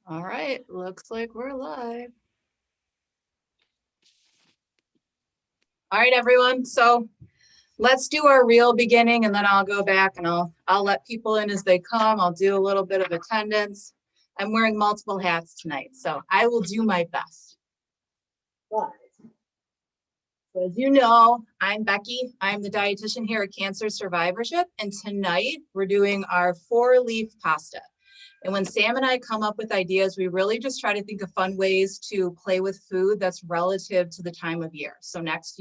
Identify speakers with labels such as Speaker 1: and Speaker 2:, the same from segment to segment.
Speaker 1: All right, looks like we're live. All right, everyone. So let's do our real beginning, and then I'll go back and I'll let people in as they come. I'll do a little bit of attendance. I'm wearing multiple hats tonight, so I will do my best. But so as you know, I'm Becky. I'm the dietitian here at Cancer Survivorship, and tonight we're doing our 4-leaf pasta. And when Sam and I come up with ideas, we really just try to think of fun ways to play with food that's relative to the time of year. So next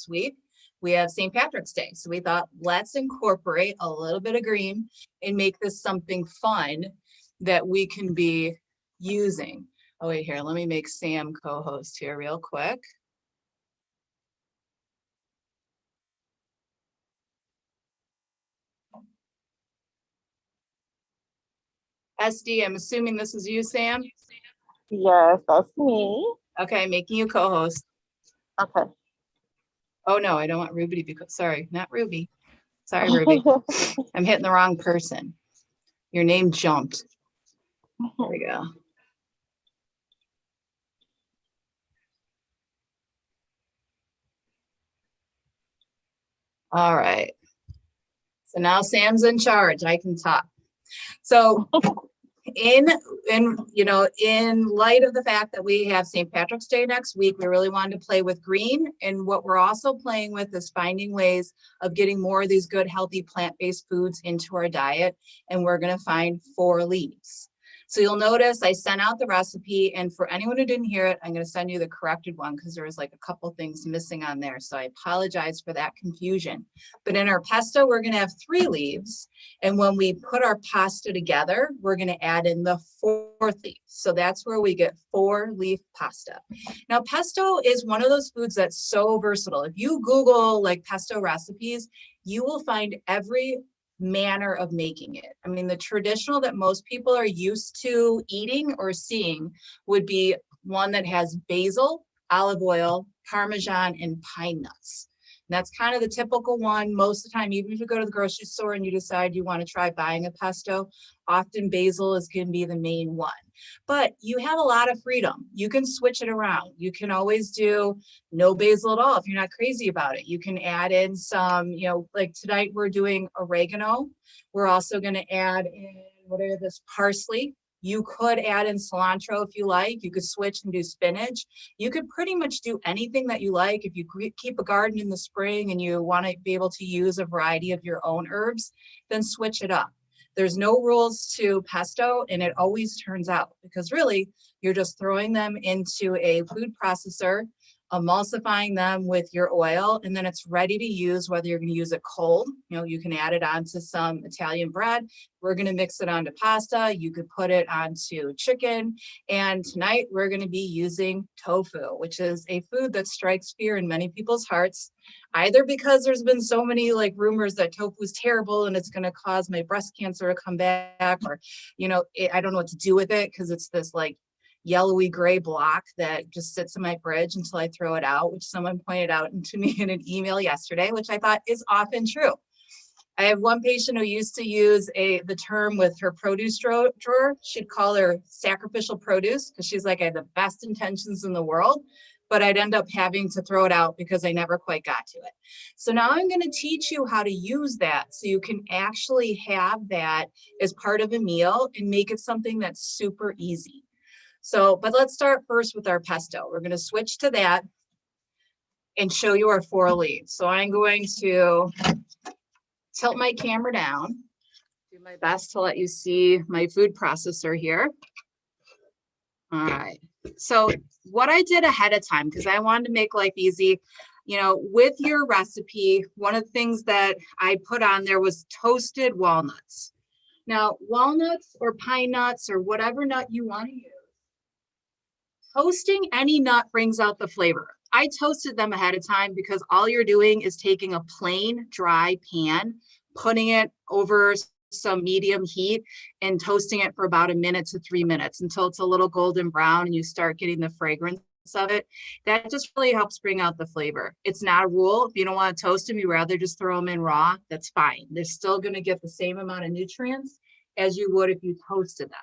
Speaker 1: week, we have St. Patrick's Day. So we thought, let's incorporate a little bit of green and make this something fun that we can be using. Oh, wait, here, let me make Sam co-host here real quick. SD, I'm assuming this is you, Sam?
Speaker 2: Yes, that's me.
Speaker 1: Okay, making you co-host.
Speaker 2: Okay.
Speaker 1: Oh no, I don't want Ruby to be, sorry, not Ruby. Sorry, Ruby. I'm hitting the wrong person. Your name jumped. There we go. All right. So now Sam's in charge. I can talk. So in light of the fact that we have St. Patrick's Day next week, we really wanted to play with green. And what we're also playing with is finding ways of getting more of these good, healthy, plant-based foods into our diet. And we're going to find 4 leaves. So you'll notice I sent out the recipe, and for anyone who didn't hear it, I'm going to send you the corrected one because there was like a couple things missing on there. So I apologize for that confusion. But in our pesto, we're going to have 3 leaves. And when we put our pasta together, we're going to add in the 4th leaf. So that's where we get 4-leaf pasta. Now, pesto is one of those foods that's so versatile. If you Google like pesto recipes, you will find every manner of making it. I mean, the traditional that most people are used to eating or seeing would be one that has basil, olive oil, Parmesan, and pine nuts. And that's kind of the typical one. Most of the time, even if you go to the grocery store and you decide you want to try buying a pesto, often basil is going to be the main one. But you have a lot of freedom. You can switch it around. You can always do no basil at all if you're not crazy about it. You can add in some, like tonight we're doing oregano. We're also going to add in, parsley. You could add in cilantro if you like. You could switch and do spinach. You could pretty much do anything that you like. If you keep a garden in the spring and you want to be able to use a variety of your own herbs, then switch it up. There's no rules to pesto, and it always turns out because really you're just throwing them into a food processor, emulsifying them with your oil, and then it's ready to use, whether you're going to use it cold. You can add it onto some Italian bread. We're going to mix it onto pasta. You could put it onto chicken. And tonight we're going to be using tofu, which is a food that strikes fear in many people's hearts, either because there's been so many like rumors that tofu is terrible and it's going to cause my breast cancer to come back, or, I don't know what to do with it because it's this like yellowy gray block that just sits in my fridge until I throw it out, which someone pointed out to me in an email yesterday, which I thought is often true. I have one patient who used to use the term with her produce drawer. She'd call her sacrificial produce because she's like, I have the best intentions in the world, but I'd end up having to throw it out because I never quite got to it. So now I'm going to teach you how to use that so you can actually have that as part of a meal and make it something that's super easy. So, but let's start first with our pesto. We're going to switch to that and show you our 4 leaves. So I'm going to tilt my camera down, do my best to let you see my food processor here. All right. So what I did ahead of time, because I wanted to make life easy, with your recipe, one of the things that I put on there was toasted walnuts. Now, walnuts or pine nuts or whatever nut you want to use, toasting any nut brings out the flavor. I toasted them ahead of time because all you're doing is taking a plain dry pan, putting it over some medium heat and toasting it for about 1 minute to 3 minutes until it's a little golden brown and you start getting the fragrance of it. That just really helps bring out the flavor. It's not a rule. If you don't want to toast them, you rather just throw them in raw, that's fine. They're still going to get the same amount of nutrients as you would if you toasted them.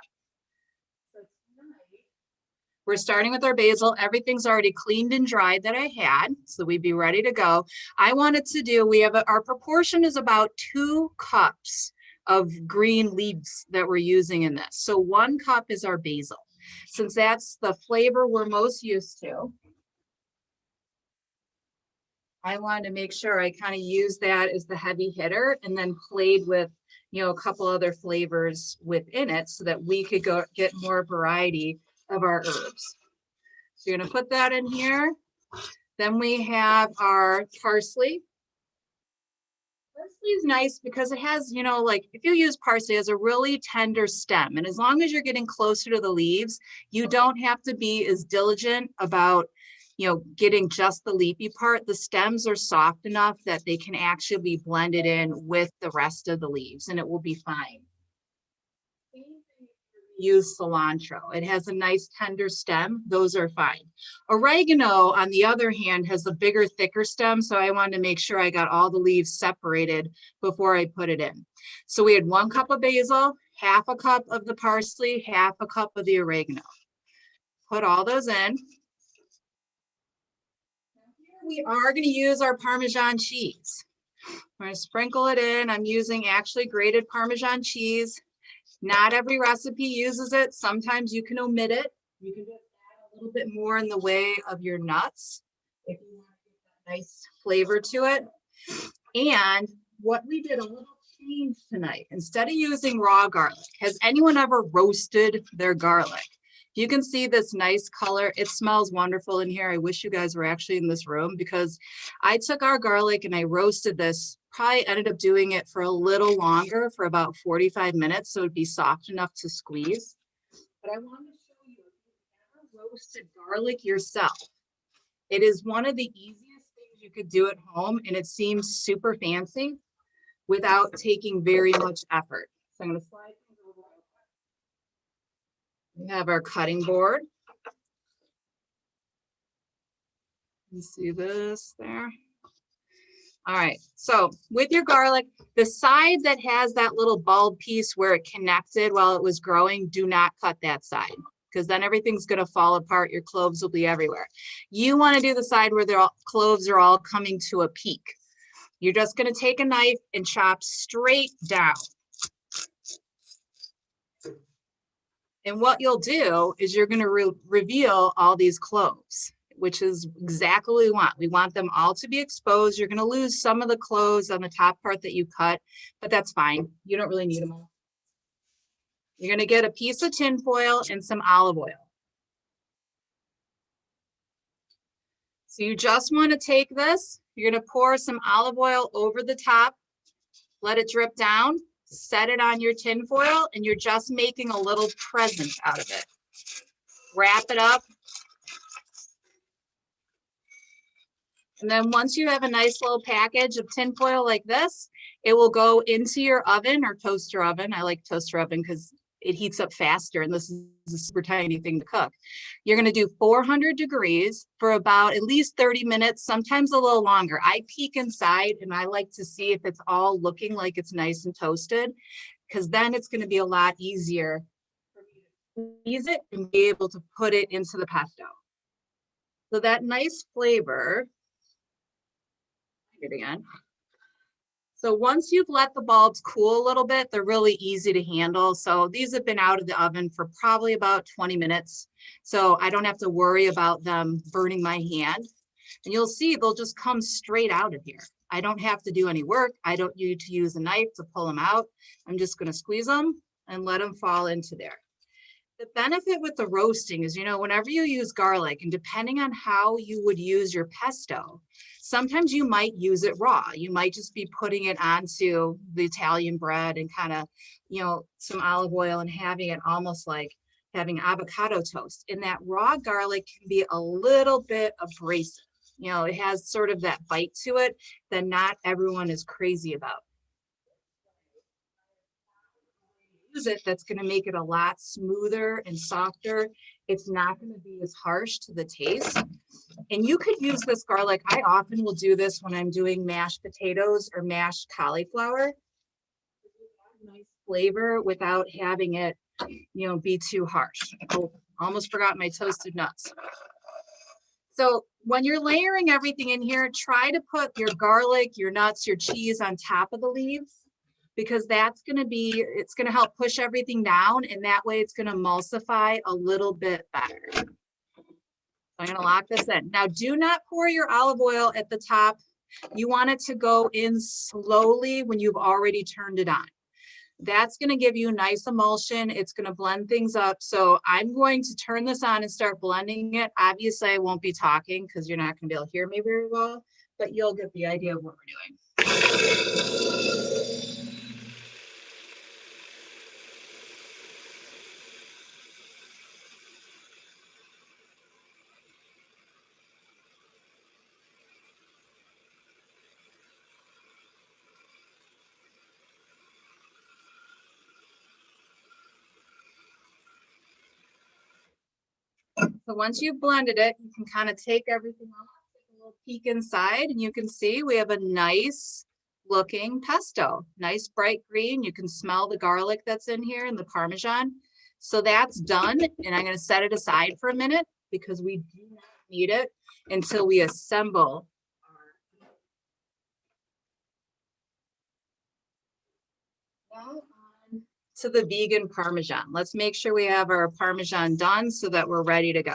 Speaker 1: We're starting with our basil. Everything's already cleaned and dried that I had, so we'd be ready to go. I wanted to do, our proportion is about 2 cups of green leaves that we're using in this. So 1 cup is our basil. Since that's the flavor we're most used to, I wanted to make sure I kind of used that as the heavy hitter and then played with, a couple other flavors within it so that we could get more variety of our herbs. So you're gonna put that in here. Then we have our parsley. Parsley is nice because it has, like if you use parsley, it has a really tender stem. And as long as you're getting closer to the leaves, you don't have to be as diligent about, getting just the leafy part. The stems are soft enough that they can actually be blended in with the rest of the leaves and it will be fine. Use cilantro. It has a nice tender stem. Those are fine. Oregano, on the other hand, has a bigger, thicker stem. So I wanted to make sure I got all the leaves separated before I put it in. So we had 1 cup of basil, half a cup of the parsley, half a cup of the oregano. Put all those in. We are going to use our Parmesan cheese. I'm going to sprinkle it in. I'm using actually grated Parmesan cheese. Not every recipe uses it. Sometimes you can omit it. You can just add a little bit more in the way of your nuts if you want to get that nice flavor to it. And what we did a little change tonight, instead of using raw garlic, has anyone ever roasted their garlic? You can see this nice color. It smells wonderful in here. I wish you guys were actually in this room because I took our garlic and I roasted this. Probably ended up doing it for a little longer, for about 45 minutes, so it'd be soft enough to squeeze. But I wanted to show you, if you've ever roasted garlic yourself, it is one of the easiest things you could do at home, and it seems super fancy without taking very much effort. So I'm going to slide things over. We have our cutting board. You see this there? All right, so with your garlic, the side that has that little bulb piece where it connected while it was growing, do not cut that side because then everything's going to fall apart. Your cloves will be everywhere. You want to do the side where the cloves are all coming to a peak. You're just going to take a knife and chop straight down. And what you'll do is you're going to reveal all these cloves, which is exactly what we want. We want them all to be exposed. You're going to lose some of the cloves on the top part that you cut, but that's fine. You don't really need them all. You're going to get a piece of tin foil and some olive oil. So you just want to take this. You're going to pour some olive oil over the top, let it drip down. Set it on your tin foil and you're just making a little present out of it. Wrap it up. And then once you have a nice little package of tin foil like this, it will go into your oven or toaster oven. I like toaster oven because it heats up faster and this is a super tiny thing to cook. You're going to do 400 degrees for about at least 30 minutes, sometimes a little longer. I peek inside and I like to see if it's all looking like it's nice and toasted, because then it's going to be a lot easier for me to squeeze it and be able to put it into the pesto. So that nice flavor, it again. So once you've let the bulbs cool a little bit, they're really easy to handle. So these have been out of the oven for probably about 20 minutes. So I don't have to worry about them burning my hand. And you'll see they'll just come straight out of here. I don't have to do any work. I don't need to use a knife to pull them out. I'm just going to squeeze them and let them fall into there. The benefit with the roasting is, whenever you use garlic, and depending on how you would use your pesto, sometimes you might use it raw. You might just be putting it onto the Italian bread and kind of, some olive oil and having it almost like having avocado toast. And that raw garlic can be a little bit abrasive. It has sort of that bite to it that not everyone is crazy about. Use it, that's going to make it a lot smoother and softer. It's not going to be as harsh to the taste. And you could use this garlic. I often will do this when I'm doing mashed potatoes or mashed cauliflower. Nice flavor without having it, be too harsh. Oh, almost forgot my toasted nuts. So when you're layering everything in here, try to put your garlic, your nuts, your cheese on top of the leaves, because that's going to be, it's going to help push everything down, and that way it's going to emulsify a little bit better. So I'm going to lock this in. Now, do not pour your olive oil at the top. You want it to go in slowly when you've already turned it on. That's going to give you a nice emulsion. It's going to blend things up. So I'm going to turn this on and start blending it. Obviously, I won't be talking because you're not going to be able to hear me very well, but you'll get the idea of what we're doing. So once you've blended it, you can kind of take everything off, take a little peek inside, and you can see we have a nice looking pesto, nice bright green. You can smell the garlic that's in here and the Parmesan. So that's done, and I'm going to set it aside for a minute because we do not need it until we assemble. Now on to the vegan Parmesan. Let's make sure we have our Parmesan done so that we're ready to go.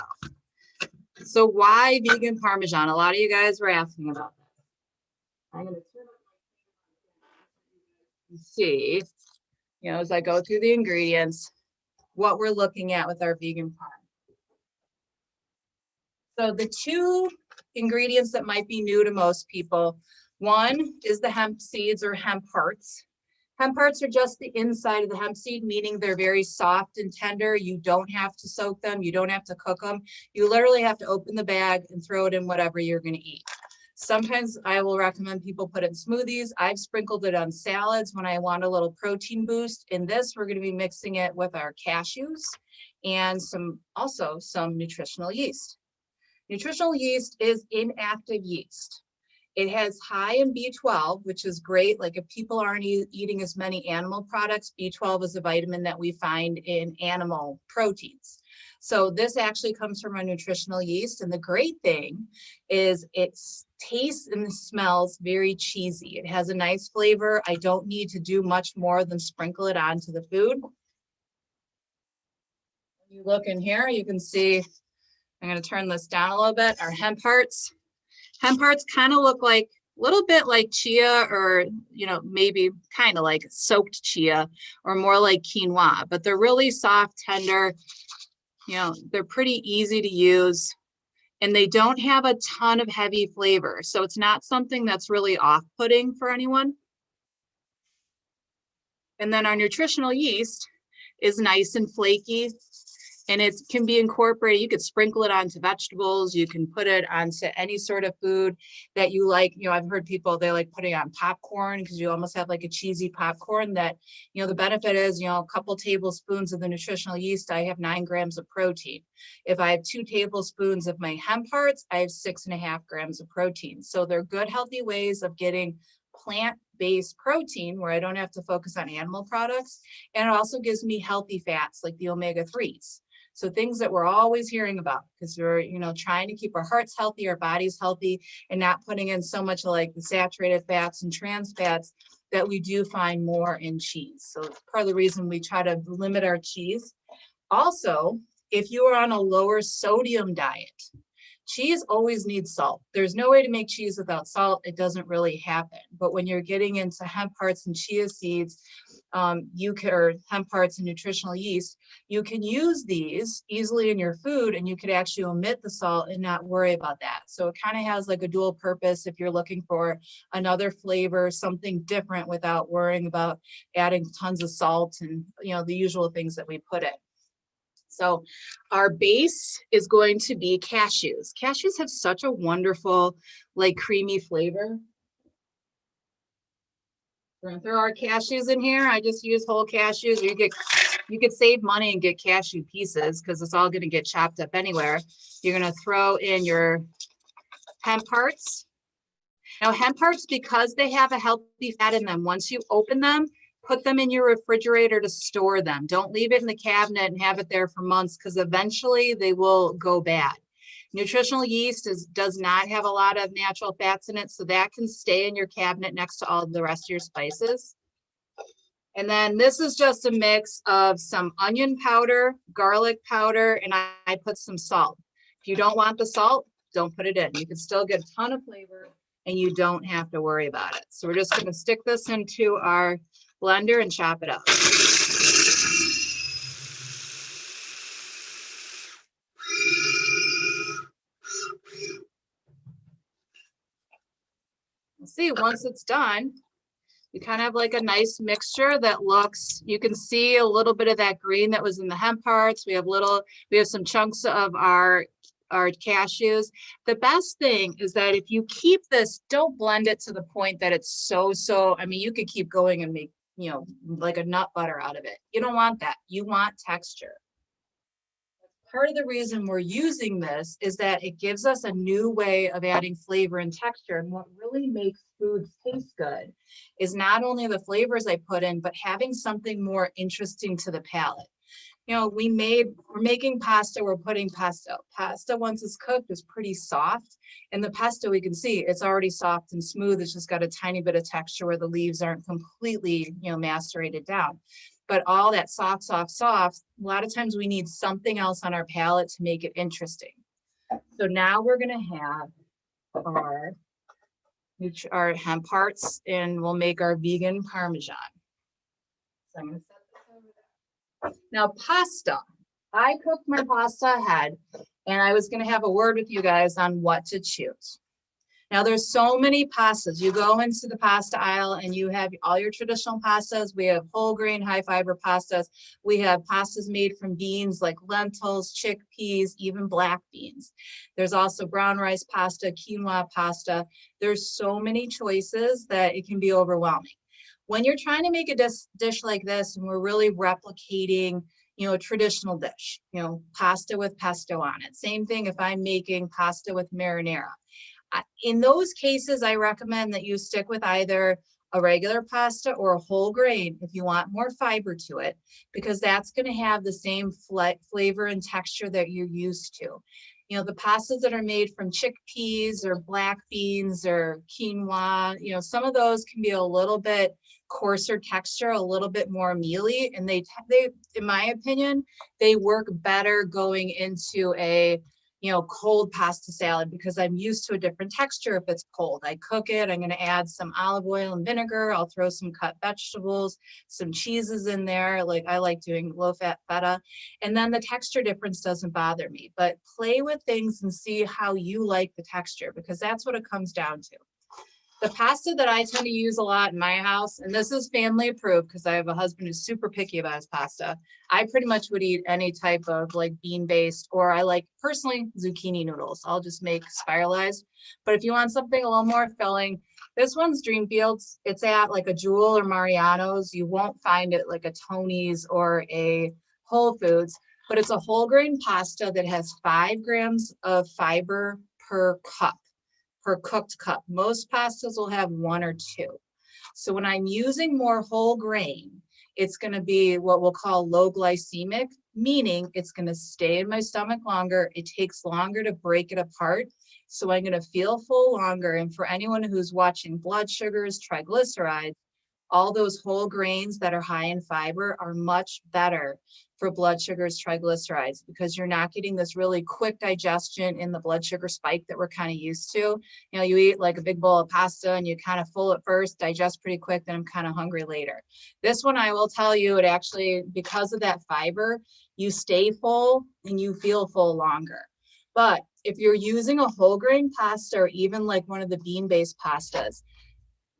Speaker 1: So why vegan Parmesan? A lot of you guys were asking about that. I'm going to turn up my see, you know, as I go through the ingredients, what we're looking at with our vegan Parm. So the two ingredients that might be new to most people, one is the hemp seeds or hemp hearts. Hemp hearts are just the inside of the hemp seed, meaning they're very soft and tender. You don't have to soak them. You don't have to cook them. You literally have to open the bag and throw it in whatever you're going to eat. Sometimes I will recommend people put it in smoothies. I've sprinkled it on salads when I want a little protein boost. In this, we're going to be mixing it with our cashews and also some nutritional yeast. Nutritional yeast is inactive yeast. It has high in B12, which is great. Like if people aren't eating as many animal products, B12 is a vitamin that we find in animal proteins. So this actually comes from a nutritional yeast. And the great thing is it tastes and smells very cheesy. It has a nice flavor. I don't need to do much more than sprinkle it onto the food. When you look in here, you can see, I'm going to turn this down a little bit, our hemp hearts. Hemp hearts kind of look like a little bit like chia, or, you know, maybe kind of like soaked chia, or more like quinoa, but they're really soft, tender. You know, they're pretty easy to use, and they don't have a ton of heavy flavor. So it's not something that's really off-putting for anyone. And then our nutritional yeast is nice and flaky, and it can be incorporated. You could sprinkle it onto vegetables. You can put it onto any sort of food that you like. You know, I've heard people, they like putting it on popcorn because you almost have like a cheesy popcorn that, you know, the benefit is, you know, a couple tablespoons of the nutritional yeast, I have 9 grams of protein. If I have 2 tablespoons of my hemp hearts, I have 6.5 grams of protein. So they're good, healthy ways of getting plant-based protein where I don't have to focus on animal products. And it also gives me healthy fats like the omega-3s. So things that we're always hearing about, because we're, you know, trying to keep our hearts healthy, our bodies healthy, and not putting in so much like the saturated fats and trans fats that we do find more in cheese. So it's part of the reason we try to limit our cheese. Also, if you are on a lower sodium diet, cheese always needs salt. There's no way to make cheese without salt. It doesn't really happen. But when you're getting into hemp hearts and chia seeds, or hemp hearts and nutritional yeast, you can use these easily in your food, and you could actually omit the salt and not worry about that. So it kind of has like a dual purpose if you're looking for another flavor, something different without worrying about adding tons of salt and, you know, the usual things that we put in. So our base is going to be cashews. Cashews have such a wonderful, like, creamy flavor. We're gonna throw our cashews in here. I just use whole cashews. You could save money and get cashew pieces because it's all gonna get chopped up anywhere. You're gonna throw in your hemp hearts. Now hemp hearts, because they have a healthy fat in them, once you open them, Put them in your refrigerator to store them. Don't leave it in the cabinet and have it there for months because eventually they will go bad. Nutritional yeast does not have a lot of natural fats in it, so that can stay in your cabinet next to all the rest of your spices. And then this is just a mix of some onion powder, garlic powder, and I put some salt. If you don't want the salt, don't put it in. You can still get a ton of flavor and you don't have to worry about it. So we're just going to stick this into our blender and chop it up. See, once it's done, you kind of have like a nice mixture that looks, you can see a little bit of that green that was in the hemp parts. We have some chunks of our cashews. The best thing is that if you keep this, don't blend it to the point that it's I mean, you could keep going and make, you know, like a nut butter out of it. You don't want that. You want texture. Part of the reason we're using this is that it gives us a new way of adding flavor and texture. And what really makes foods taste good is not only the flavors I put in, but having something more interesting to the palate. You know, we're making pasta, we're putting pesto. Pasta, once it's cooked, is pretty soft. And the pesto, we can see it's already soft and smooth. It's just got a tiny bit of texture where the leaves aren't completely, you know, macerated down. But all that soft, a lot of times we need something else on our palate to make it interesting. So now we're gonna have our hemp parts and we'll make our vegan Parmesan. So I'm gonna set this over there. Now pasta, I cooked my pasta ahead and I was gonna have a word with you guys on what to choose. Now there's so many pastas. You go into the pasta aisle and you have all your traditional pastas. We have whole grain, high fiber pastas. We have pastas made from beans like lentils, chickpeas, even black beans. There's also brown rice pasta, quinoa pasta. There's so many choices that it can be overwhelming. When you're trying to make a dish like this, and we're really replicating, you know, a traditional dish, you know, pasta with pesto on it. Same thing if I'm making pasta with marinara. In those cases, I recommend that you stick with either a regular pasta or a whole grain if you want more fiber to it, because that's going to have the same flavor and texture that you're used to. You know, the pastas that are made from chickpeas or black beans or quinoa, you know, some of those can be a little bit coarser texture, a little bit more mealy, and they, in my opinion, they work better going into a, you know, cold pasta salad because I'm used to a different texture if it's cold. I cook it, I'm going to add some olive oil and vinegar. I'll throw some cut vegetables, some cheeses in there. Like I like doing low fat feta. And then the texture difference doesn't bother me, but play with things and see how you like the texture because that's what it comes down to. The pasta that I tend to use a lot in my house, and this is family approved because I have a husband who's super picky about his pasta. I pretty much would eat any type of like bean-based, or I like personally zucchini noodles. I'll just make spiralized. But if you want something a little more filling, this one's Dreamfields. It's at like a Jewel or Mariano's. You won't find it like a Tony's or a Whole Foods, but it's a whole grain pasta that has 5 grams of fiber per cup. Per cooked cup. Most pastas will have 1 or 2. So when I'm using more whole grain, it's going to be what we'll call low glycemic, meaning it's going to stay in my stomach longer. It takes longer to break it apart. So I'm going to feel full longer. And for anyone who's watching blood sugars, triglycerides, all those whole grains that are high in fiber are much better for blood sugars, triglycerides, because you're not getting this really quick digestion in the blood sugar spike that we're kind of used to. You know, you eat like a big bowl of pasta and you kind of full at first, digest pretty quick, then I'm kind of hungry later. This one, I will tell you, it actually, because of that fiber, you stay full and you feel full longer. But if you're using a whole grain pasta or even like one of the bean-based pastas,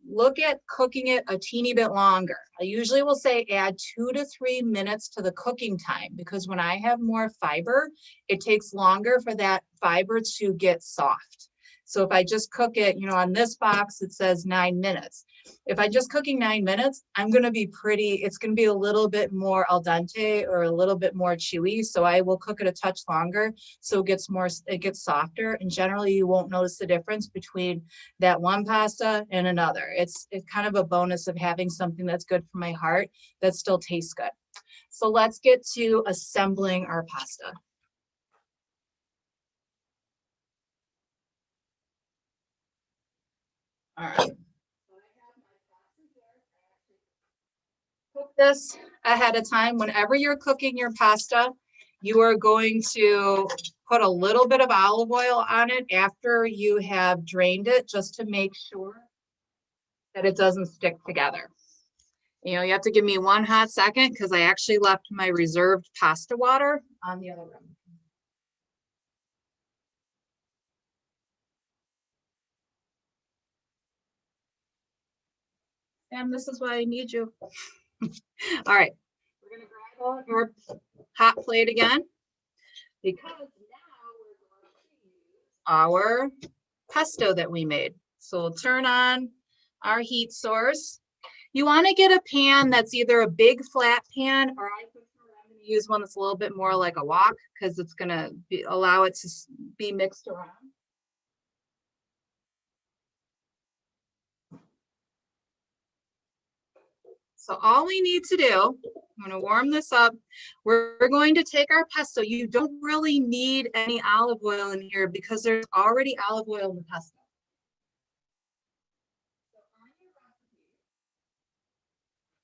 Speaker 1: look at cooking it a teeny bit longer. I usually will say add 2 to 3 minutes to the cooking time because when I have more fiber, it takes longer for that fiber to get soft. So if I just cook it, you know, on this box, it says 9 minutes. If I'm just cooking 9 minutes, I'm going to be it's going to be a little bit more al dente or a little bit more chewy. So I will cook it a touch longer. So it gets softer. And generally you won't notice the difference between that one pasta and another. It's kind of a bonus of having something that's good for my heart that still tastes good. So let's get to assembling our pasta. All right. Cook this ahead of time. Whenever you're cooking your pasta, you are going to put a little bit of olive oil on it after you have drained it, just to make sure that it doesn't stick together. You know, you have to give me one hot second because I actually left my reserved pasta water on the other room. And this is why I need you. All right, we're gonna grab out our hot plate again, because now we're going to use our pesto that we made. So we'll turn on our heat source. You want to get a pan that's either a big flat pan, or I'm going to use one that's a little bit more like a wok, because it's going to allow it to be mixed around. So all we need to do, I'm going to warm this up. We're going to take our pesto. You don't really need any olive oil in here because there's already olive oil in the pesto.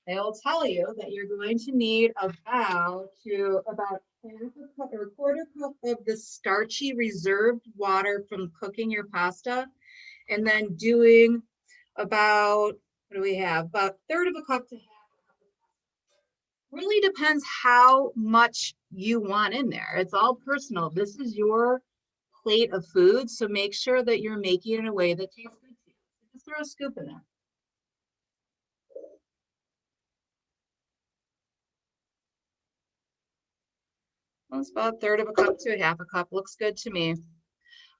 Speaker 1: They'll tell you that you're going to need about half a cup or a quarter cup of the starchy reserved water from cooking your pasta, and then doing about, what do we have? About a third of a cup to half a cup. Really depends how much you want in there. It's all personal. This is your plate of food, so make sure that you're making it in a way that tastes good to you. Just throw a scoop in there. Well, it's about a third of a cup to a half a cup. Looks good to me.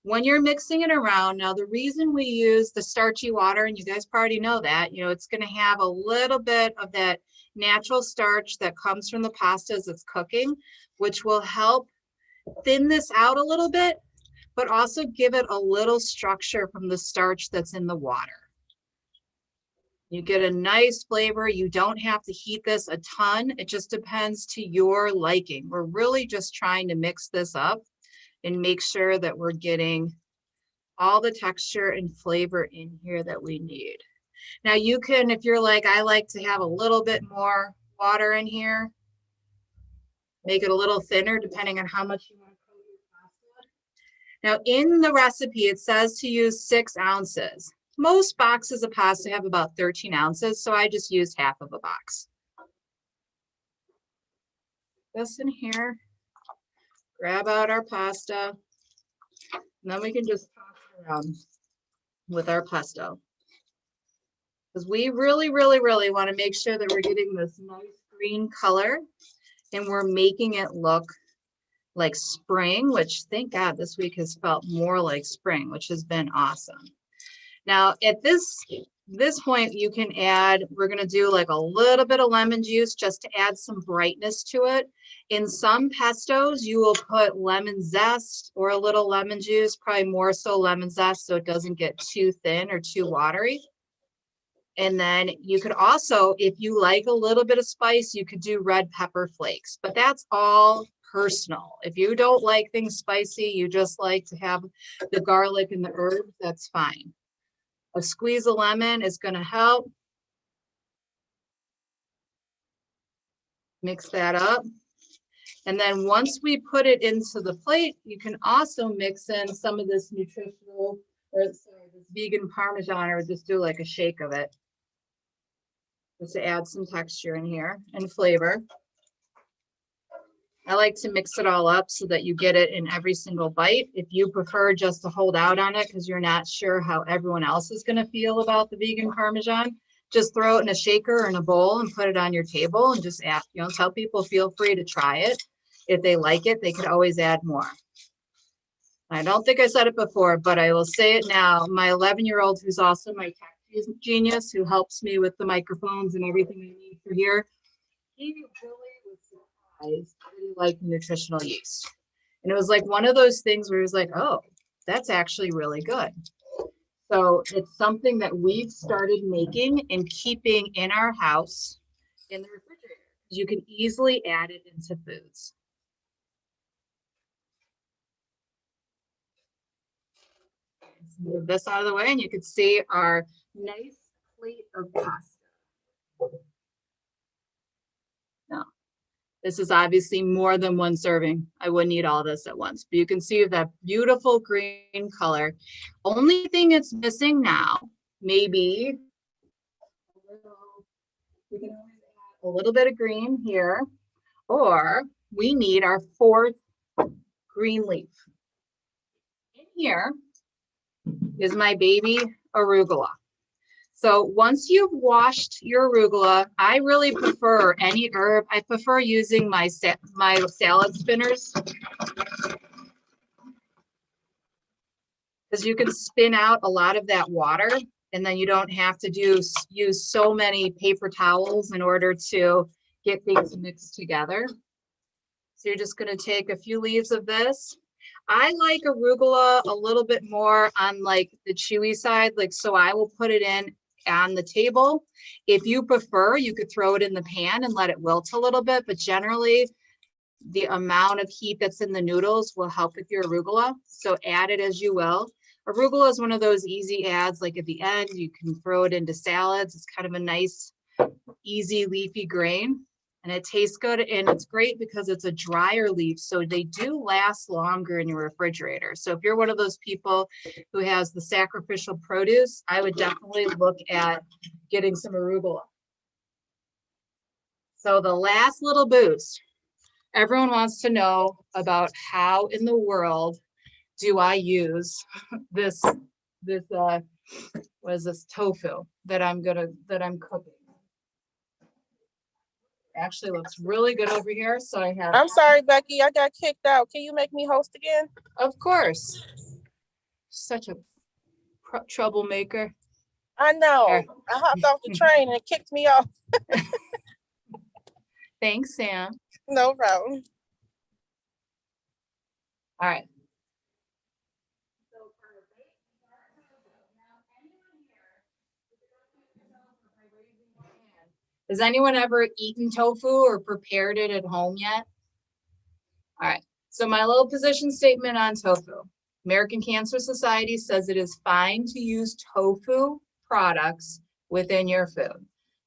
Speaker 1: When you're mixing it around, now the reason we use the starchy water, and you guys already know that, you know, it's going to have a little bit of that natural starch that comes from the pasta as it's cooking, which will help thin this out a little bit, but also give it a little structure from the starch that's in the water. You get a nice flavor. You don't have to heat this a ton. It just depends to your liking. We're really just trying to mix this up and make sure that we're getting all the texture and flavor in here that we need. Now you can, if you're like, I like to have a little bit more water in here, make it a little thinner depending on how much you want to coat your pasta. Now in the recipe, it says to use 6 ounces. Most boxes of pasta have about 13 ounces, so I just used half of a box. This in here. Grab out our pasta, and then we can just toss it around with our pesto. Because we really want to make sure that we're getting this nice green color and we're making it look like spring, which thank God this week has felt more like spring, which has been awesome. Now at this point you can add, we're going to do like a little bit of lemon juice just to add some brightness to it. In some pestos, you will put lemon zest or a little lemon juice, probably more so lemon zest so it doesn't get too thin or too watery. And then you could also, if you like a little bit of spice, you could do red pepper flakes, but that's all personal. If you don't like things spicy, you just like to have the garlic and the herbs, that's fine. A squeeze of lemon is going to help. Mix that up. And then once we put it into the plate, you can also mix in some of this nutritional, or sorry, this vegan Parmesan, or just do like a shake of it. Just to add some texture in here and flavor. I like to mix it all up so that you get it in every single bite. If you prefer just to hold out on it because you're not sure how everyone else is going to feel about the vegan Parmesan, just throw it in a shaker or in a bowl and put it on your table and just ask, you know, tell people feel free to try it. If they like it, they could always add more. I don't think I said it before, but I will say it now. My 11-year-old, who's also my tech genius who helps me with the microphones and everything I need for here. He really was surprised that he liked nutritional yeast. And it was like one of those things where he was like, oh, that's actually really good. So it's something that we've started making and keeping in our house in the refrigerator. You can easily add it into foods. Let's move this out of the way and you can see our nice plate of pasta. Now, this is obviously more than one serving. I wouldn't eat all this at once, but you can see that beautiful green color. Only thing it's missing now, maybe we can always add a little bit of green here, or we need our fourth green leaf. In here is my baby arugula. So once you've washed your arugula, I really prefer any herb. I prefer using my salad spinners, because you can spin out a lot of that water, and then you don't have to use so many paper towels in order to get things mixed together. So you're just going to take a few leaves of this. I like arugula a little bit more on like the chewy side, like, so I will put it in on the table. If you prefer, you could throw it in the pan and let it wilt a little bit, but generally the amount of heat that's in the noodles will help with your arugula. So add it as you will. Arugula is one of those easy adds, like at the end, you can throw it into salads. It's kind of a nice, easy leafy grain. And it tastes good, and it's great because it's a drier leaf, so they do last longer in your refrigerator. So if you're one of those people who has the sacrificial produce, I would definitely look at getting some arugula. So the last little boost, everyone wants to know about how in the world do I use this what is this, tofu that I'm cooking. Actually looks really good over here. So I have.
Speaker 3: I'm sorry, Becky. I got kicked out. Can you make me host again?
Speaker 1: Of course. Such a troublemaker.
Speaker 3: I know.
Speaker 1: There.
Speaker 3: I hopped off the train and it kicked me off.
Speaker 1: Thanks, Sam.
Speaker 3: No problem.
Speaker 1: All right. Has anyone ever eaten tofu or prepared it at home yet? All right, so my little position statement on tofu. American Cancer Society says it is fine to use tofu products within your food.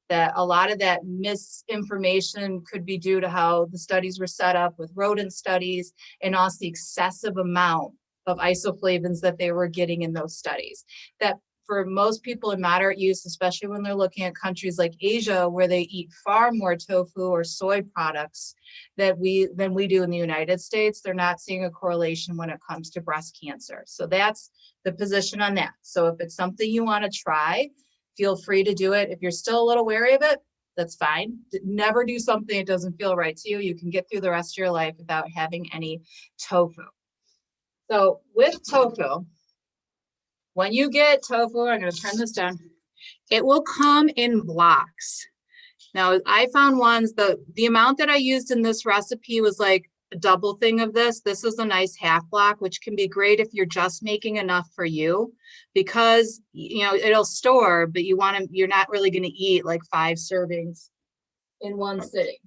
Speaker 1: That a lot of that misinformation could be due to how the studies were set up with rodent studies and also the excessive amount of isoflavones that they were getting in those studies. That for most people in moderate use, especially when they're looking at countries like Asia, where they eat far more tofu or soy products than we do in the United States, they're not seeing a correlation when it comes to breast cancer. So that's the position on that. So if it's something you want to try, feel free to do it. If you're still a little wary of it, that's fine. Never do something that doesn't feel right to you. You can get through the rest of your life without having any tofu. So with tofu, when you get tofu, I'm going to turn this down, it will come in blocks. Now, I found ones, the amount that I used in this recipe was like a double thing of this. This is a nice half block, which can be great if you're just making enough for you, because it'll store, but you're not really going to eat like 5 servings in one sitting.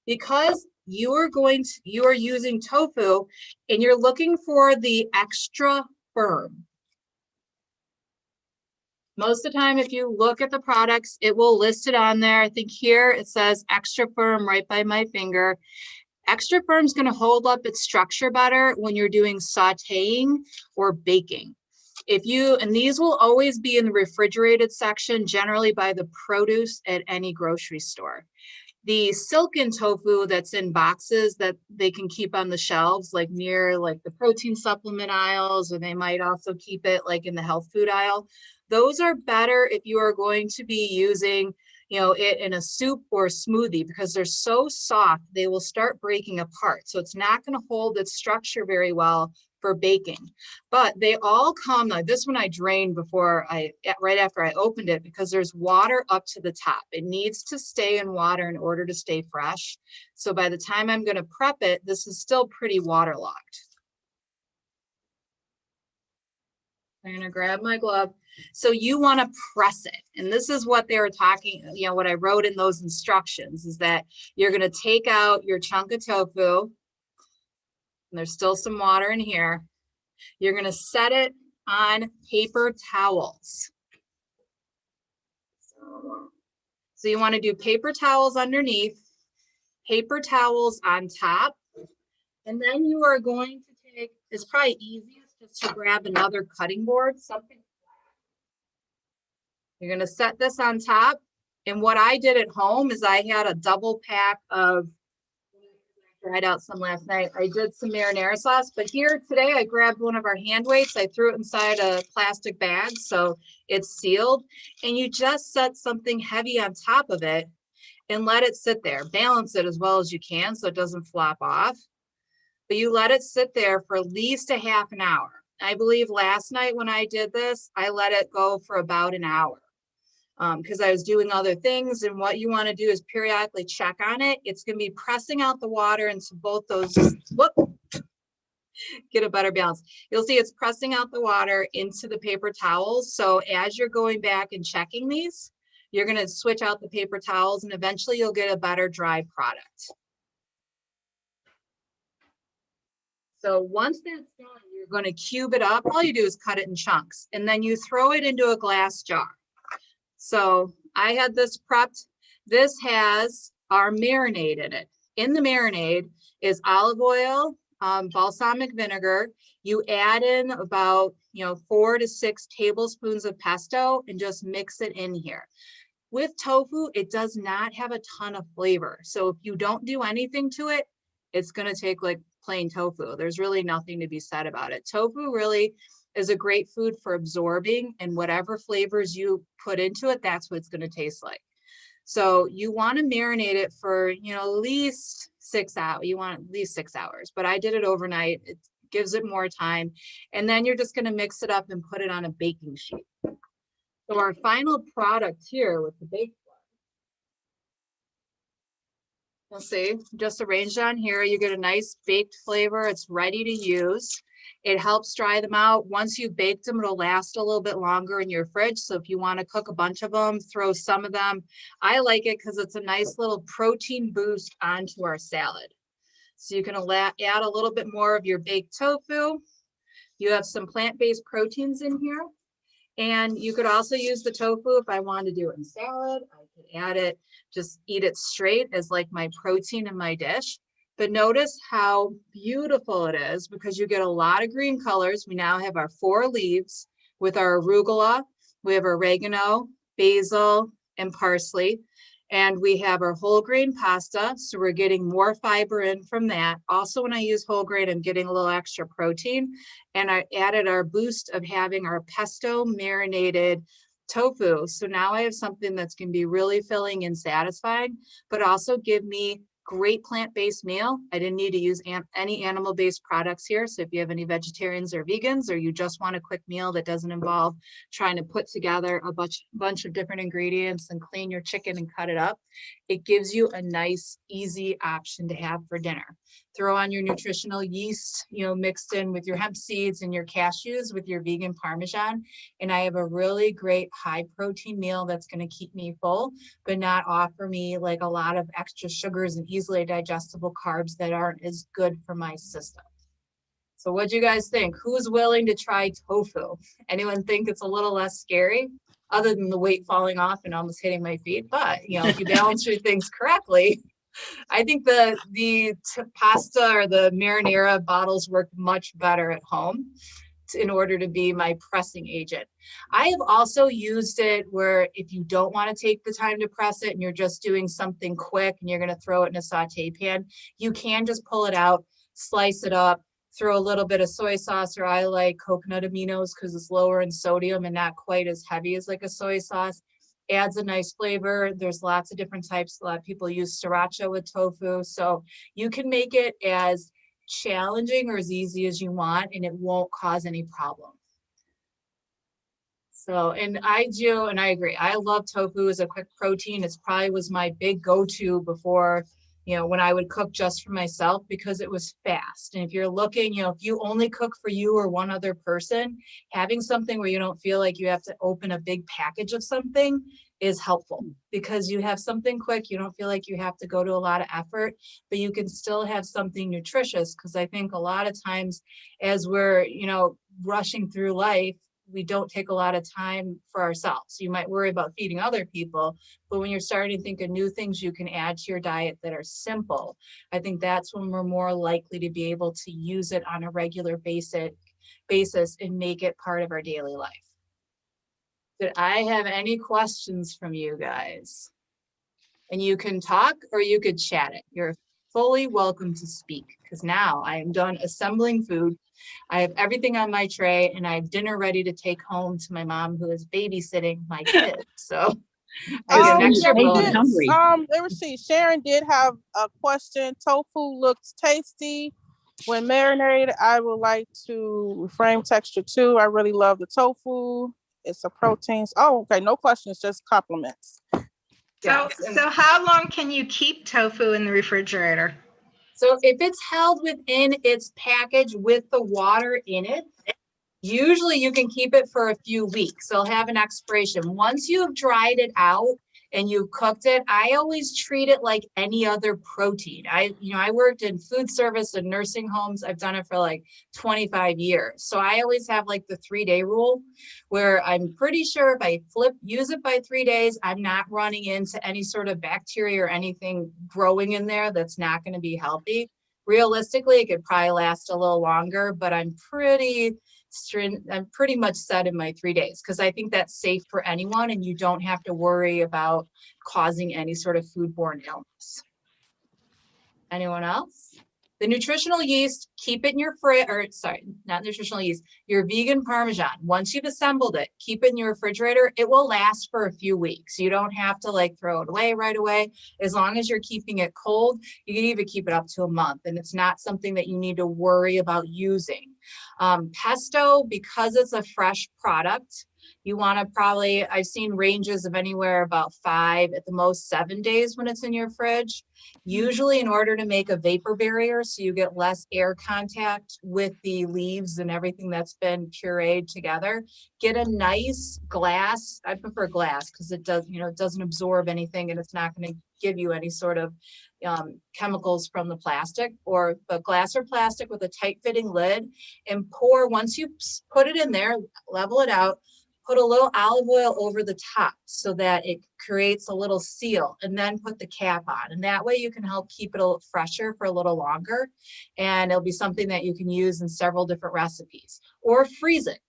Speaker 1: Because you are using tofu and you're looking for the extra firm. Most of the time, if you look at the products, it will list it on there. I think here it says extra firm right by my finger. Extra firm is going to hold up its structure better when you're doing sauteing or baking. And these will always be in the refrigerated section, generally by the produce at any grocery store. The silken tofu that's in boxes that they can keep on the shelves, like near like the protein supplement aisles, or they might also keep it like in the health food aisle. Those are better if you are going to be using, it in a soup or a smoothie, because they're so soft, they will start breaking apart. So it's not going to hold its structure very well for baking. But they all come, like this one I drained before right after I opened it, because there's water up to the top. It needs to stay in water in order to stay fresh. So by the time I'm going to prep it, this is still pretty waterlogged. I'm going to grab my glove. So you want to press it. And this is what they were talking, you know, what I wrote in those instructions is that you're going to take out your chunk of tofu. And there's still some water in here. You're going to set it on paper towels. So you want to do paper towels underneath, paper towels on top. And then you are going to take, it's probably easiest just to grab another cutting board, something. You're going to set this on top. And what I did at home is I had a double pack of, I tried out some last night. I did some marinara sauce, but here today I grabbed one of our hand weights. I threw it inside a plastic bag so it's sealed. And you just set something heavy on top of it and let it sit there. Balance it as well as you can so it doesn't flop off. But you let it sit there for at least a half an hour. I believe last night when I did this, I let it go for about an hour because I was doing other things. And what you want to do is periodically check on it. It's going to be pressing out the water into both those, get a better balance. You'll see it's pressing out the water into the paper towels. So as you're going back and checking these, you're going to switch out the paper towels and eventually you'll get a better dry product. So once that's done, you're going to cube it up. All you do is cut it in chunks and then you throw it into a glass jar. So I had this prepped. This has our marinade in it. In the marinade is olive oil, balsamic vinegar. You add in about 4 to 6 tablespoons of pesto and just mix it in here. With tofu, it does not have a ton of flavor. So if you don't do anything to it, it's going to take like plain tofu. There's really nothing to be said about it. Tofu really is a great food for absorbing, and whatever flavors you put into it, that's what it's going to taste like. So you want to marinate it for, at least 6 hours. You want at least 6 hours, but I did it overnight. It gives it more time. And then you're just going to mix it up and put it on a baking sheet. So our final product here with the baked one, we'll see, just arranged on here. You get a nice baked flavor. It's ready to use. It helps dry them out. Once you've baked them, it'll last a little bit longer in your fridge. So if you want to cook a bunch of them, throw some of them. I like it because it's a nice little protein boost onto our salad. So you can add a little bit more of your baked tofu. You have some plant-based proteins in here. And you could also use the tofu if I wanted to do it in salad. I could add it, just eat it straight as like my protein in my dish. But notice how beautiful it is because you get a lot of green colors. We now have our 4 leaves with our arugula. We have oregano, basil, and parsley. And we have our whole grain pasta. So we're getting more fiber in from that. Also, when I use whole grain, I'm getting a little extra protein. And I added our boost of having our pesto marinated tofu. So now I have something that's going to be really filling and satisfying, but also give me great plant-based meal. I didn't need to use any animal-based products here. So if you have any vegetarians or vegans, or you just want a quick meal that doesn't involve trying to put together a bunch of different ingredients and clean your chicken and cut it up, it gives you a nice, easy option to have for dinner. Throw on your nutritional yeast, mixed in with your hemp seeds and your cashews with your vegan Parmesan. And I have a really great high protein meal that's going to keep me full, but not offer me like a lot of extra sugars and easily digestible carbs that aren't as good for my system. So what do you guys think? Who's willing to try tofu? Anyone think it's a little less scary other than the weight falling off and almost hitting my feet? But, if you balance your things correctly, I think the pasta or the marinara bottles work much better at home in order to be my pressing agent. I have also used it where if you don't want to take the time to press it and you're just doing something quick and you're going to throw it in a saute pan, you can just pull it out, slice it up, throw a little bit of soy sauce, or I like coconut aminos because it's lower in sodium and not quite as heavy as like a soy sauce. Adds a nice flavor. There's lots of different types. A lot of people use sriracha with tofu. So you can make it as challenging or as easy as you want, and it won't cause any problem. So, and I agree. I love tofu as a quick protein. It's probably was my big go-to before, when I would cook just for myself because it was fast. And if you're looking, if you only cook for you or one other person, having something where you don't feel like you have to open a big package of something is helpful because you have something quick. You don't feel like you have to go to a lot of effort, but you can still have something nutritious. Because I think a lot of times as we're, rushing through life, we don't take a lot of time for ourselves. You might worry about feeding other people, but when you're starting to think of new things you can add to your diet that are simple, I think that's when we're more likely to be able to use it on a regular basis and make it part of our daily life. Did I have any questions from you guys? And you can talk or you could chat it. You're fully welcome to speak because now I am done assembling food. I have everything on my tray and I have dinner ready to take home to my mom who is babysitting my kids. So I have an extra bonus.
Speaker 3: Let me see. Sharon did have a question. Tofu looks tasty. When marinated, I would like to reframe texture too. I really love the tofu. It's a protein. Oh, okay. No questions, just compliments.
Speaker 4: So how long can you keep tofu in the refrigerator?
Speaker 1: So if it's held within its package with the water in it, usually you can keep it for a few weeks. It'll have an expiration. Once you've dried it out and you've cooked it, I always treat it like any other protein. I worked in food service and nursing homes. I've done it for like 25 years. So I always have like the 3-day rule where I'm pretty sure if I use it by 3 days, I'm not running into any sort of bacteria or anything growing in there that's not going to be healthy. Realistically, it could probably last a little longer, but I'm pretty much set in my 3 days because I think that's safe for anyone and you don't have to worry about causing any sort of foodborne illness. Anyone else? The nutritional yeast, keep it in your your vegan Parmesan. Once you've assembled it, keep it in your refrigerator. It will last for a few weeks. You don't have to throw it away right away. As long as you're keeping it cold, you can even keep it up to a month and it's not something that you need to worry about using. Pesto, because it's a fresh product, you want to I've seen ranges of anywhere about 5, at the most 7 days when it's in your fridge. Usually in order to make a vapor barrier so you get less air contact with the leaves and everything that's been pureed together, get a nice glass. I prefer glass because it does, it doesn't absorb anything and it's not going to give you any sort of chemicals from the plastic, but glass or plastic with a tight fitting lid, and pour, once you put it in there, level it out, put a little olive oil over the top so that it creates a little seal, and then put the cap on. And that way you can help keep it a little fresher for a little longer. And it'll be something that you can use in several different recipes, or freeze it.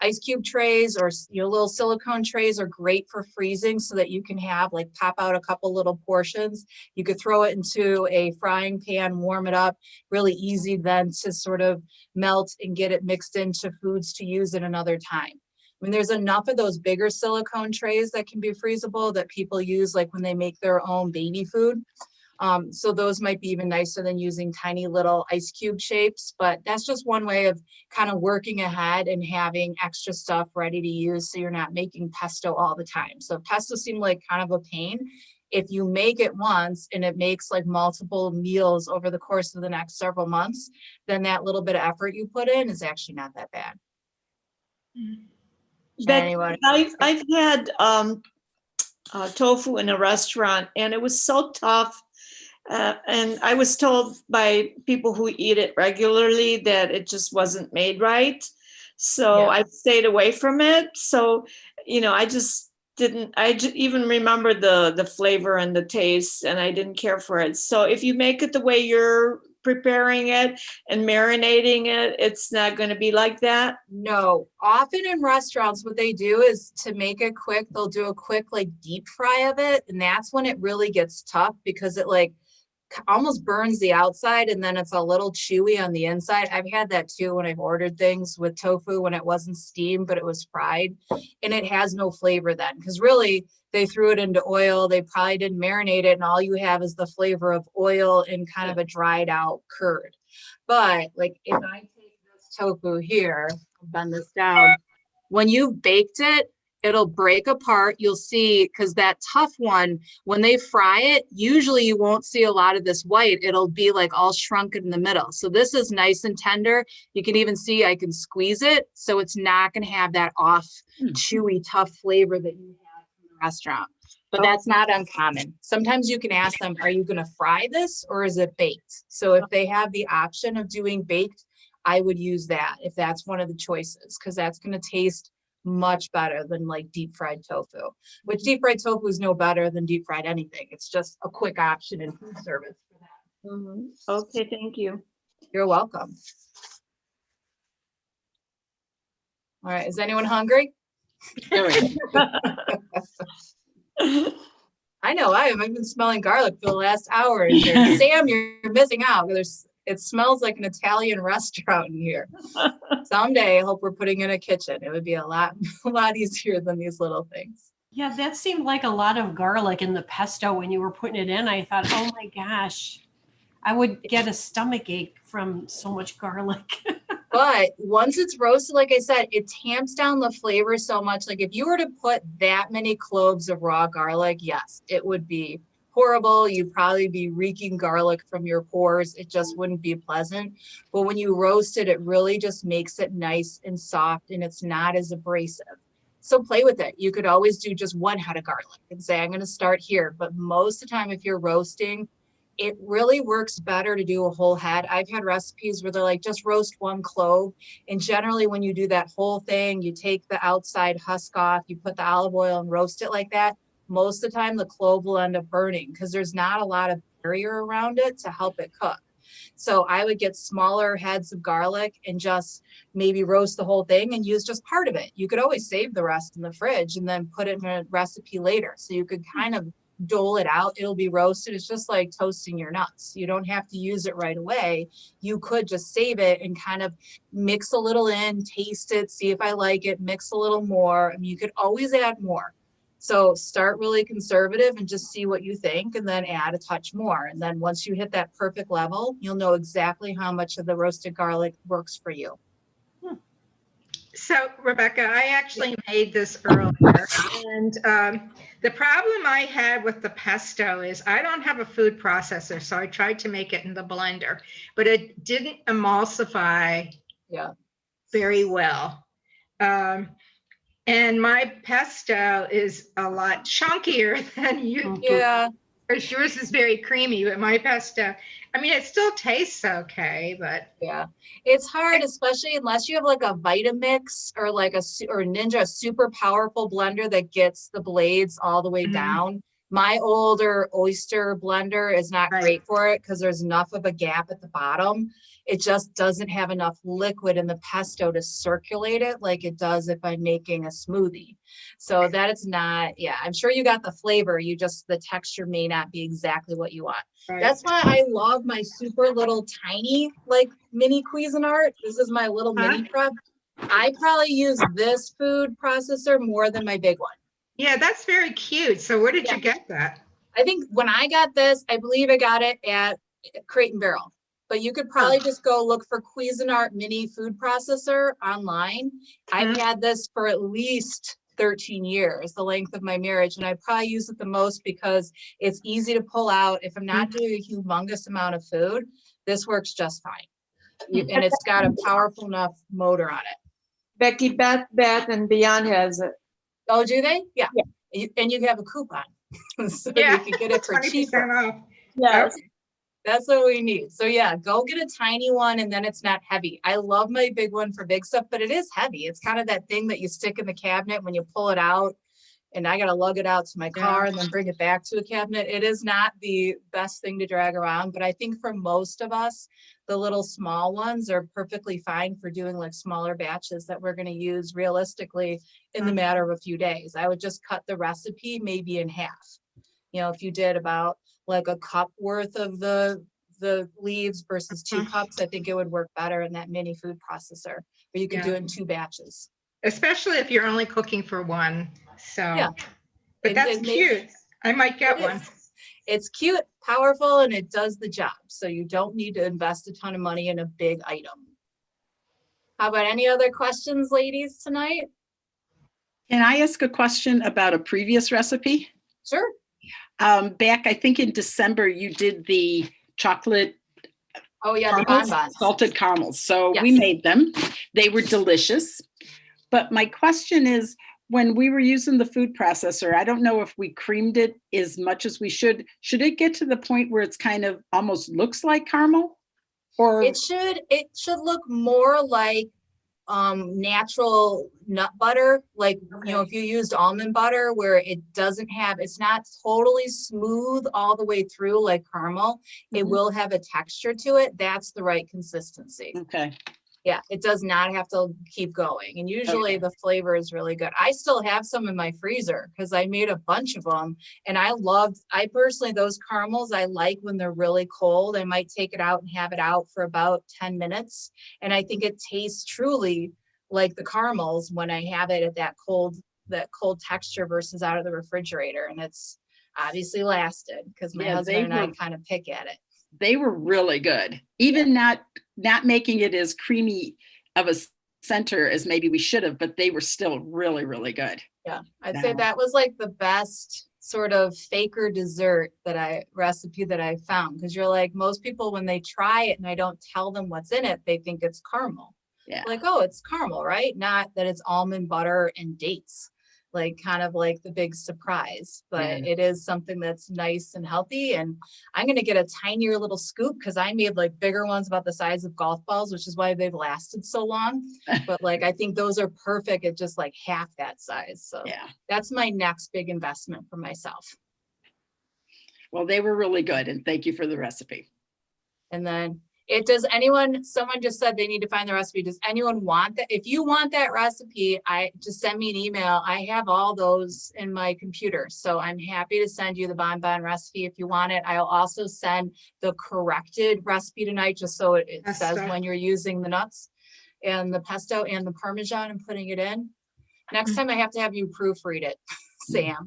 Speaker 1: Ice cube trays or little silicone trays are great for freezing so that you can have pop out a couple little portions. You could throw it into a frying pan, warm it up, really easy then to sort of melt and get it mixed into foods to use at another time. There's enough of those bigger silicone trays that can be freezable that people use when they make their own baby food. So those might be even nicer than using tiny little ice cube shapes, but that's just one way of kind of working ahead and having extra stuff ready to use so you're not making pesto all the time. So pesto seemed like kind of a pain. If you make it once and it makes multiple meals over the course of the next several months, then that little bit of effort you put in is actually not that bad.
Speaker 5: But I've had tofu in a restaurant and it was so tough. And I was told by people who eat it regularly that it just wasn't made right. So I stayed away from it. So, I just didn't, even remember the flavor and the taste, and I didn't care for it. So if you make it the way you're preparing it and marinating it, it's not going to be like that?
Speaker 1: No. Often in restaurants, what they do is to make it quick, they'll do a quick deep fry of it. And that's when it really gets tough because it almost burns the outside and then it's a little chewy on the inside. I've had that too when I've ordered things with tofu when it wasn't steamed, but it was fried, and it has no flavor then because really they threw it into oil. They probably didn't marinate it, and all you have is the flavor of oil and kind of a dried out curd. But like if I take this tofu here, bend this down, when you've baked it, it'll break apart. You'll see, because that tough one, when they fry it, usually you won't see a lot of this white. It'll be like all shrunken in the middle. So this is nice and tender. You can even see I can squeeze it. So it's not going to have that off, chewy, tough flavor that you have from the restaurant. But that's not uncommon. Sometimes you can ask them, are you going to fry this or is it baked? So if they have the option of doing baked, I would use that if that's one of the choices, because that's going to taste much better than like deep fried tofu, which deep fried tofu is no better than deep fried anything. It's just a quick option in food service for that.
Speaker 5: Okay, thank you.
Speaker 1: You're welcome. All right, is anyone hungry? I know I am. I've been smelling garlic for the last hour in here. Sam, you're missing out. It smells like an Italian restaurant in here. Someday I hope we're putting in a kitchen. It would be a lot easier than these little things.
Speaker 6: Yeah, that seemed like a lot of garlic in the pesto when you were putting it in. I thought, oh my gosh, I would get a stomach ache from so much garlic.
Speaker 1: But once it's roasted, like I said, it tamps down the flavor so much. Like if you were to put that many cloves of raw garlic, yes, it would be horrible. You'd probably be reeking garlic from your pores. It just wouldn't be pleasant. But when you roast it, it really just makes it nice and soft and it's not as abrasive. So play with it. You could always do just one head of garlic and say, I'm going to start here. But most of the time, if you're roasting, it really works better to do a whole head. I've had recipes where they're like, just roast one clove. And generally when you do that whole thing, you take the outside husk off, you put the olive oil and roast it like that. Most of the time the clove will end up burning because there's not a lot of barrier around it to help it cook. So I would get smaller heads of garlic and just maybe roast the whole thing and use just part of it. You could always save the rest in the fridge and then put it in a recipe later. So you could kind of dole it out. It'll be roasted. It's just like toasting your nuts. You don't have to use it right away. You could just save it and kind of mix a little in, taste it, see if I like it, mix a little more. I mean, you could always add more. So start really conservative and just see what you think and then add a touch more. And then once you hit that perfect level, you'll know exactly how much of the roasted garlic works for you.
Speaker 4: So Rebecca, I actually made this earlier, and the problem I had with the pesto is I don't have a food processor, so I tried to make it in the blender, but it didn't emulsify very well. And my pesto is a lot chunkier than you.
Speaker 1: Yeah.
Speaker 4: Because yours is very creamy, but my pesto, I mean, it still tastes okay, but.
Speaker 1: Yeah, it's hard, especially unless you have like a Vitamix or like a Ninja, a super powerful blender that gets the blades all the way down. My older Oyster blender is not great for it because there's enough of a gap at the bottom. It just doesn't have enough liquid in the pesto to circulate it like it does if I'm making a smoothie. So that is not, I'm sure you got the flavor. You just, the texture may not be exactly what you want. That's why I love my super little tiny, like mini Cuisinart. This is my little mini prep. I probably use this food processor more than my big one.
Speaker 4: Yeah, that's very cute. So where did you get that?
Speaker 1: I think when I got this, I believe I got it at Crate and Barrel. But you could probably just go look for Cuisinart mini food processor online. I've had this for at least 13 years, the length of my marriage. And I probably use it the most because it's easy to pull out. If I'm not doing a humongous amount of food, this works just fine. And it's got a powerful enough motor on it.
Speaker 5: Becky, Bath and Beyond has it.
Speaker 1: Oh, do they? Yeah. And you have a coupon. So you can get it for cheaper.
Speaker 4: Off.
Speaker 5: Yes.
Speaker 1: That's what we need. So go get a tiny one and then it's not heavy. I love my big one for big stuff, but it is heavy. It's kind of that thing that you stick in the cabinet when you pull it out and I got to lug it out to my car and then bring it back to a cabinet. It is not the best thing to drag around, but I think for most of us, the little small ones are perfectly fine for doing like smaller batches that we're going to use realistically in the matter of a few days. I would just cut the recipe maybe in half. You know, if you did about like a cup worth of the leaves versus 2 cups, I think it would work better in that mini food processor, or you could do it in 2 batches.
Speaker 4: Especially if you're only cooking for one. So, but
Speaker 1: It
Speaker 4: that's cute. I might get one.
Speaker 1: it's cute, powerful, and it does the job. So you don't need to invest a ton of money in a big item. How about any other questions, ladies, tonight?
Speaker 7: Can I ask a question about a previous recipe?
Speaker 1: Sure.
Speaker 7: Back, I think in December, you did the chocolate
Speaker 1: Oh yeah, the
Speaker 7: caramels,
Speaker 1: bonbons.
Speaker 7: salted caramels. So we
Speaker 1: Yes.
Speaker 7: made them. They were delicious. But my question is, when we were using the food processor, I don't know if we creamed it as much as we should. Should it get to the point where it's kind of almost looks like caramel? Or
Speaker 1: It should look more like natural nut butter, like if you used almond butter, where it's not totally smooth all the way through like caramel. It
Speaker 7: Mhm.
Speaker 1: will have a texture to it. That's the right consistency.
Speaker 7: okay.
Speaker 1: Yeah, it does not have to keep going. And usually the flavor is really good. I still have some in my freezer because I made a bunch of them. And I personally, those caramels, I like when they're really cold. I might take it out and have it out for about 10 minutes. And I think it tastes truly like the caramels when I have it at that cold texture versus out of the refrigerator. And it's obviously lasted because my
Speaker 7: Yeah,
Speaker 1: husband and I kind of pick at it.
Speaker 7: They were really good. Even not making it as creamy of a center as maybe we should have, but they were still really, really good.
Speaker 1: Yeah, I'd say
Speaker 7: Wow.
Speaker 1: that was like the best sort of faker dessert recipe that I found. Because you're like, most people, when they try it and I don't tell them what's in it, they think it's caramel.
Speaker 7: Yeah.
Speaker 1: Like, oh, it's caramel, right? Not that it's almond butter and dates, like kind of like the big surprise. But
Speaker 7: Yeah.
Speaker 1: it is something that's nice and healthy. And I'm going to get a tinier little scoop because I made like bigger ones about the size of golf balls, which is why they've lasted so long. But like, I think those are perfect at just like half that size. So
Speaker 7: Yeah.
Speaker 1: that's my next big investment for myself.
Speaker 7: Well, they were really good. And thank you for the recipe.
Speaker 1: And then someone just said they need to find the recipe. Does anyone want that? If you want that recipe, just send me an email. I have all those in my computer. So I'm happy to send you the bonbon recipe if you want it. I'll also send the corrected recipe tonight, just so it says
Speaker 4: Pesto.
Speaker 1: when you're using the nuts and the pesto and the Parmesan and putting it in. Next time I have to have you proofread it, Sam.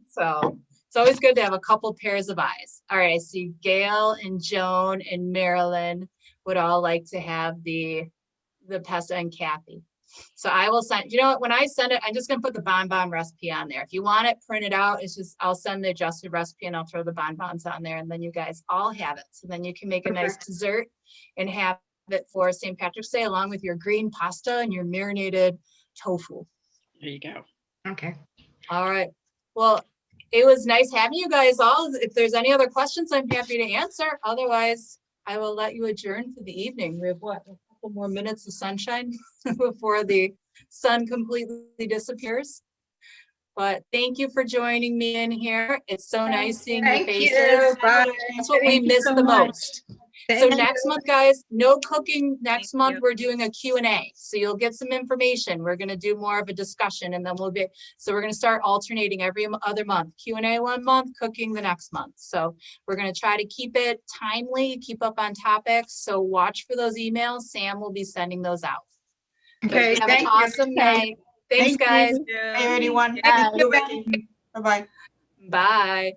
Speaker 1: So it's always good to have a couple pairs of eyes. All right, I see Gail and Joan and Marilyn would all like to have the pesto, and Kathy. So I will send, when I send it, I'm just gonna put the bonbon recipe on there. If you want it printed out, I'll send the adjusted recipe and I'll throw the bonbons on there and then you guys all have it. So then you can make a nice
Speaker 4: Perfect.
Speaker 1: dessert and have it for St. Patrick's Day along with your green pasta and your marinated tofu.
Speaker 7: There you go.
Speaker 4: Okay.
Speaker 1: All right. Well, it was nice having you guys all. If there's any other questions, I'm happy to answer. Otherwise, I will let you adjourn for the evening. We have a couple more minutes of sunshine before the sun completely disappears. But thank you for joining me in here. It's so nice seeing your
Speaker 4: Thank
Speaker 1: faces.
Speaker 4: you. Bye.
Speaker 1: That's what we
Speaker 5: Thank you
Speaker 1: miss
Speaker 5: so
Speaker 1: the
Speaker 5: much.
Speaker 1: most. So
Speaker 4: Thank
Speaker 1: next
Speaker 4: you.
Speaker 1: month, guys, no cooking. Next
Speaker 5: Thank
Speaker 1: month,
Speaker 5: you.
Speaker 1: we're doing a Q&A. So you'll get some information. We're going to do more of a discussion and then we're going to start alternating every other month. Q&A one month, cooking the next month. So we're going to try to keep it timely, keep up on topics. So watch for those emails. Sam will be sending those out.
Speaker 4: Okay,
Speaker 1: Have
Speaker 4: thank
Speaker 1: an
Speaker 4: you.
Speaker 1: awesome night. Thanks,
Speaker 7: Thank you.
Speaker 1: guys.
Speaker 8: Hey, everyone.
Speaker 2: Bye.
Speaker 8: Bye-bye.
Speaker 1: Bye.